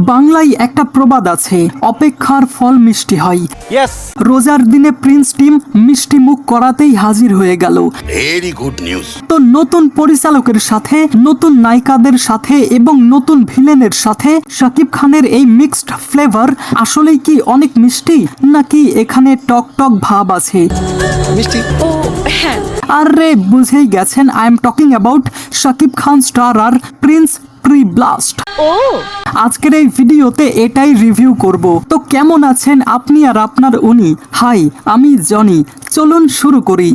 বাংলায় একটা প্রবাদ আছে, অপেক্ষার ফল মিষ্টি হয়। রোজার দিনে প্রিন্স টিম মিষ্টি মুখ করাতেই হাজির হয়ে গেল। Very good news. তো নতুন পরিচালকের সাথে, নতুন নায়িকাদের সাথে এবং নতুন ভিলেনের সাথে শাকিব খানের এই মিক্সড ফ্লেভার আসলেই কি অনেক মিষ্টি, নাকি এখানে টক টক ভাব আছে? মিষ্টি। ও হ্যাঁ, আরে বুঝেই গেছেন, I am talking about Shakib Khan starrer prince pre blast. ও আজকের এই ভিডিওতে এটাই রিভিউ করব। তো কেমন আছেন আপনি আর আপনার উনি? হাই, আমি জনি। চলুন শুরু করি।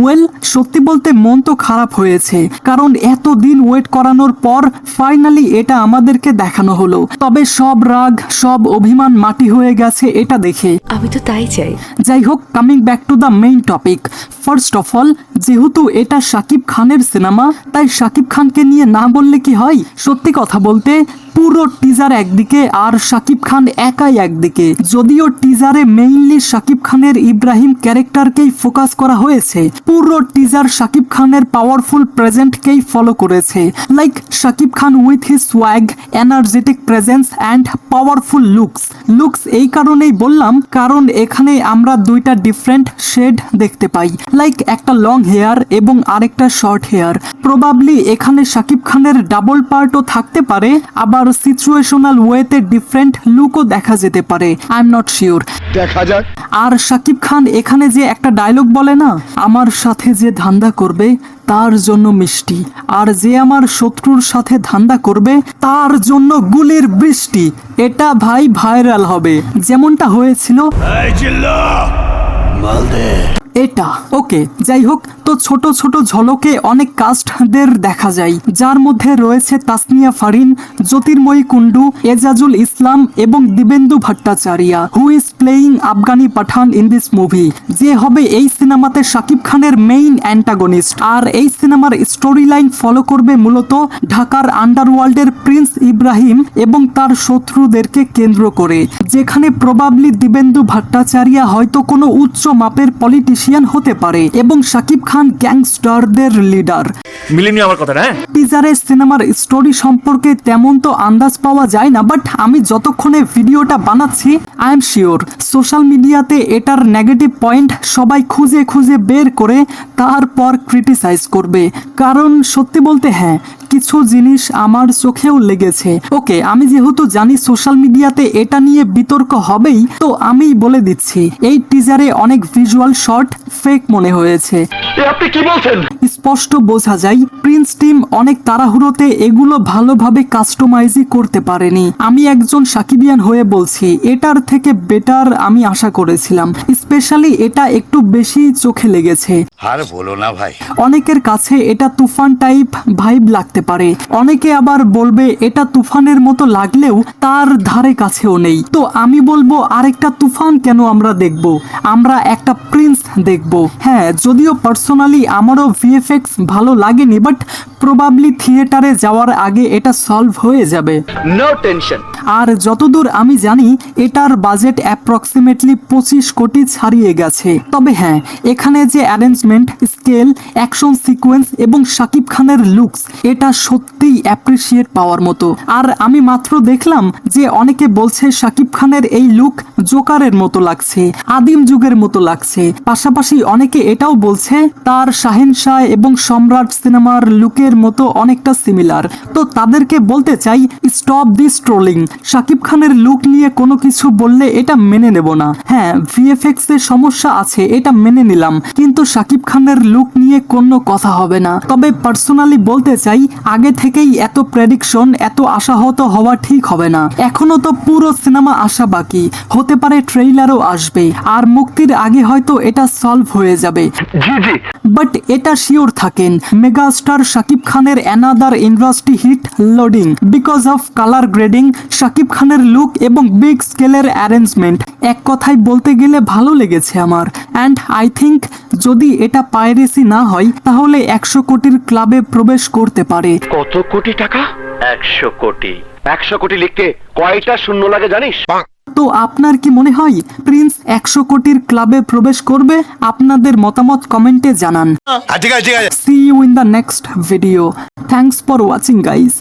ওয়েল, সত্যি বলতে মন তো খারাপ হয়েছে, কারণ এতদিন ওয়েট করানোর পর ফাইনালি এটা আমাদেরকে দেখানো হলো। তবে সব রাগ, সব অভিমান মাটি হয়ে গেছে এটা দেখে। আমি তো তাই চাই। যাই হোক, coming back to the main topic. First of all, যেহেতু এটা শাকিব খানের সিনেমা, তাই শাকিব খানকে নিয়ে না বললে কি হয়? সত্যি কথা বলতে পুরো টিজার একদিকে আর শাকিব খান একাই একদিকে। যদিও টিজারে মেইনলি শাকিব খানের ইব্রাহিম ক্যারেক্টারকেই ফোকাস করা হয়েছে, পুরো টিজার শাকিব খানের পাওয়ারফুল প্রেজেন্টকেই ফলো করেছে। Like Shakib Khan with his swag, energetic presence and powerful looks এই কারণেই বললাম, কারণ এখানে আমরা দুইটা ডিফারেন্ট শেড দেখতে পাই। লাইক একটা লং হেয়ার এবং আরেকটা শর্ট হেয়ার। প্রবাবলি এখানে শাকিব খানের ডাবল পার্টও থাকতে পারে, আবার সিচুয়েশনাল ওয়েতে ডিফারেন্ট লুকও দেখা যেতে পারে। আই এম নট শিওর, দেখা যাক। আর শাকিব খান এখানে যে একটা ডায়লগ বলে না, আমার সাথে যে ধান্দা করবে তার জন্য মিষ্টি, আর যে আমার শত্রুর সাথে ধান্দা করবে তার জন্য গুলির বৃষ্টি। এটা ভাই ভাইরাল হবে, যেমনটা হয়েছিল এটা। ওকে, যাই হোক, তো ছোট ছোট ঝলকে অনেক কাস্টদের দেখা যায়, যার মধ্যে রয়েছে তাসনিয়া ফারিন, জ্যোতির্ময়ী কুন্ডু, এজাজুল ইসলাম এবং Dibendu Bhattacharya, who is playing Afghani Pathan in this movie, যে হবে এই সিনেমাতে শাকিব খানের মেইন অ্যান্টাগনিস্ট। আর এই সিনেমার স্টোরি লাইন ফলো করবে মূলত ঢাকার আন্ডারওয়ার্ল্ডের প্রিন্স ইব্রাহিম এবং তার শত্রুদেরকে কেন্দ্র করে, যেখানে প্রবাবলি দিবেন্দু ভট্টাচার্য হয়তো কোনো উচ্চ মাপের পলিটিশিয়ান হতে পারে এবং শাকিব খান গ্যাংস্টারদের লিডার। মিলিনি আমার কথা না। টিজারে সিনেমার স্টোরি সম্পর্কে তেমন তো আন্দাজ পাওয়া যায় না, বাট আমি যতক্ষণে ভিডিওটা বানাচ্ছি আই এম শিওর সোশ্যাল মিডিয়াতে এটার নেগেটিভ পয়েন্ট সবাই খুঁজে খুঁজে বের করে তারপর ক্রিটিসাইজ করবে। কারণ সত্যি বলতে হ্যাঁ, কিছু জিনিস আমার চোখেও লেগেছে। ওকে, আমি যেহেতু জানি সোশ্যাল মিডিয়াতে এটা নিয়ে বিতর্ক হবেই, তো আমি বলে দিচ্ছি, এই টিজারে অনেক ভিজুয়াল শট ফেক মনে হয়েছে। আপনি কি বলছেন? স্পষ্ট বোঝা যায় প্রিন্স টিম অনেক তাড়াহুড়োতে এগুলো ভালোভাবে কাস্টমাইজই করতে পারেনি। আমি একজন সাকিবিয়ান হয়ে বলছি, এটার থেকে বেটার আমি আশা করেছিলাম। স্পেশালি এটা একটু বেশি চোখে লেগেছে। আর বলো না ভাই, অনেকের কাছে এটা তুফান টাইপ ভাইব লাগতে পারে, অনেকে আবার বলবে এটা তুফানের মতো লাগলেও তার ধারে কাছেও নেই। তো আমি বলবো, আরেকটা তুফান কেন আমরা দেখব? আমরা একটা প্রিন্স দেখব। হ্যাঁ, যদিও পার্সোনালি আমারও ভিএফএক্স ভালো লাগেনি, বাট প্রবাবলি থিয়েটারে যাওয়ার আগে এটা সলভ হয়ে যাবে। No tension. আর যতদূর আমি জানি এটার বাজেট অ্যাপ্রক্সিমেটলি 25 কোটি ছাড়িয়ে গেছে। তবে হ্যাঁ, এখানে যে অ্যারেঞ্জমেন্ট, স্কেল, অ্যাকশন সিকোয়েন্স এবং শাকিব খানের লুকস, এটা সত্যিই অ্যাপ্রিসিয়েট পাওয়ার মতো। আর আমি মাত্র দেখলাম যে অনেকে বলছে শাকিব খানের এই লুক জোকারের মতো লাগছে, আদিম যুগের মতো লাগছে। পাশাপাশি অনেকে এটাও বলছে তার শাহেনশাহ এবং সম্রাট সিনেমার লুকের মতো অনেকটা সিমিলার। তো তাদেরকে বলতে চাই, স্টপ দিস ট্রোলিং। শাকিব খানের লুক নিয়ে কোনো কিছু বললে এটা মেনে নেব না। হ্যাঁ, ভিএফএক্স এর সমস্যা আছে, এটা মেনে নিলাম, কিন্তু শাকিব খানের লুক নিয়ে কোনো কথা হবে না। তবে পার্সোনালি বলতে চাই, আগে থেকেই এত প্রেডিকশন, এত আশাহত হওয়া ঠিক হবে না। এখনো তো পুরো সিনেমা আসা বাকি, হতে পারে ট্রেইলারও আসবে, আর মুক্তির আগে হয়তো এটা সলভ হয়ে যাবে। বাট এটা শিওর থাকেন, মেগাস্টার শাকিব খানের another industry hit loading because of colour grading, Shakib খানের লুক এবং বিগ স্কেলের অ্যারেঞ্জমেন্ট। এক কথায় বলতে গেলে ভালো লেগেছে আমার। অ্যান্ড আই থিঙ্ক যদি এটা পাইরেসি না হয় তাহলে 100 কোটির ক্লাবে প্রবেশ করতে পারে। কত কোটি টাকা? 100 কোটি। 100 কোটি লিখতে কয়টা শূন্য লাগে জানিস? তো আপনার কি মনে হয় প্রিন্স 100 কোটির ক্লাবে প্রবেশ করবে? আপনাদের মতামত কমেন্টে জানান। ঠিক আছে। See you in the next video. Thanks for watching, guys.